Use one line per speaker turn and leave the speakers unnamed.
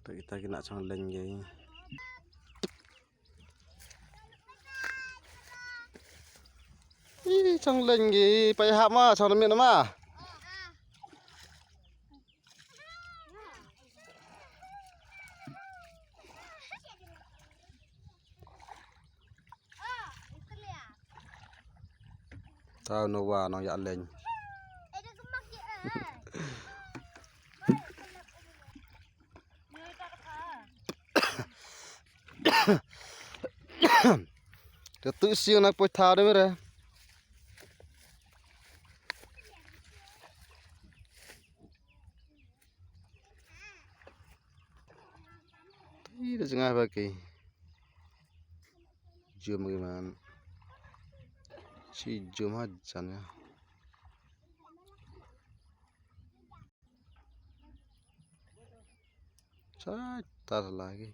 Kita kena chong lên ghi. Chong lên ghi, phải hạp mà, chong miệng mà. Tao Nova nó dạ lên. Cái tự siêu nó bôi thao đấy mới đây. Ini jangan pakai. Jom gimana? Si jom aja ya. Tar lagi.